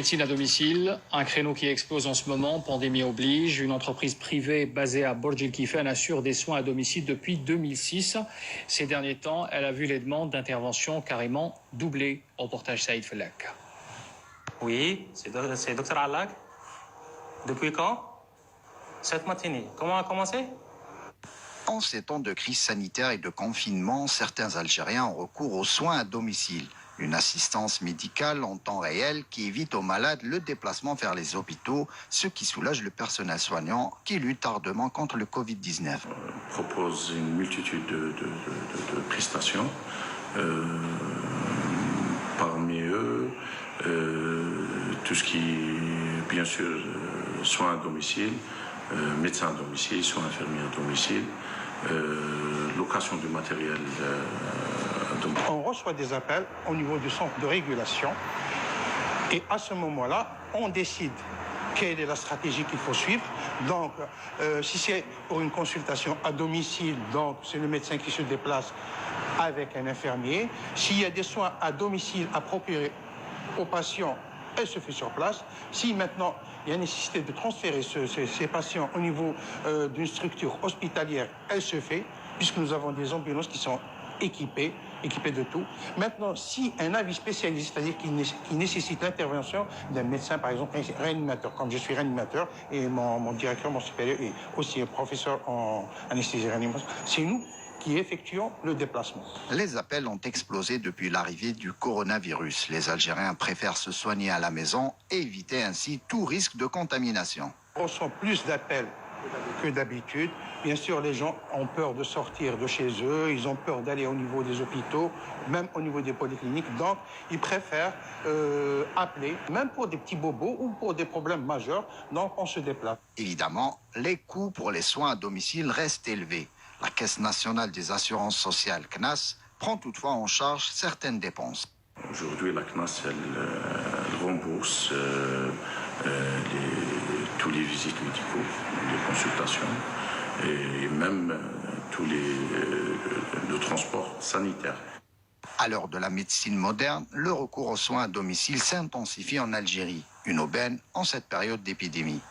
Médecine à domicile, un créneau qui explose en ce moment, pandémie oblige. Une entreprise privée basée à Burj Al Kifen assure des soins à domicile depuis 2006. Ces derniers temps, elle a vu les demandes d'intervention carrément doubler. Reportage Saïd Fellak. Oui, c'est Dr Allag. Depuis quand? Cette matinée. Comment a commencé? En ces temps de crise sanitaire et de confinement, certains Algériens ont recours aux soins à domicile. Une assistance médicale en temps réel qui évite aux malades le déplacement vers les hôpitaux, ce qui soulage le personnel soignant qui lutte ardemment contre le Covid-19. On propose une multitude de prestations. Parmi eux, tout ce qui est, bien sûr, soins à domicile, médecins à domicile, soins infirmiers à domicile, location du matériel à domicile. On reçoit des appels au niveau du centre de régulation et à ce moment-là, on décide quelle est la stratégie qu'il faut suivre. Donc, si c'est pour une consultation à domicile, donc c'est le médecin qui se déplace avec un infirmier. S'il y a des soins à domicile à procurer aux patients, elle se fait sur place. Si maintenant il y a nécessité de transférer ces patients au niveau d'une structure hospitalière, elle se fait, puisque nous avons des ambulances qui sont équipées de tout. Maintenant, si un avis spécialiste, c'est-à-dire qui nécessite l'intervention d'un médecin, par exemple, un réanimateur, comme je suis réanimateur, et mon directeur, mon supérieur est aussi un professeur en anesthésie et réanimation, c'est nous qui effectuons le déplacement. Les appels ont explosé depuis l'arrivée du coronavirus. Les Algériens préfèrent se soigner à la maison et éviter ainsi tout risque de contamination. On reçoit plus d'appels que d'habitude. Bien sûr, les gens ont peur de sortir de chez eux, ils ont peur d'aller au niveau des hôpitaux, même au niveau des polycliniques. Donc, ils préfèrent appeler, même pour des petits bobos ou pour des problèmes majeurs. Donc, on se déplace. Évidemment, les coûts pour les soins à domicile restent élevés. La Caisse nationale des assurances sociales, CNAS, prend toutefois en charge certaines dépenses. Aujourd'hui, la CNAS, elle rembourse tous les visites médicaux, les consultations et même le transport sanitaire. À l'heure de la médecine moderne, le recours aux soins à domicile s'intensifie en Algérie, une aubaine en cette période d'épidémie.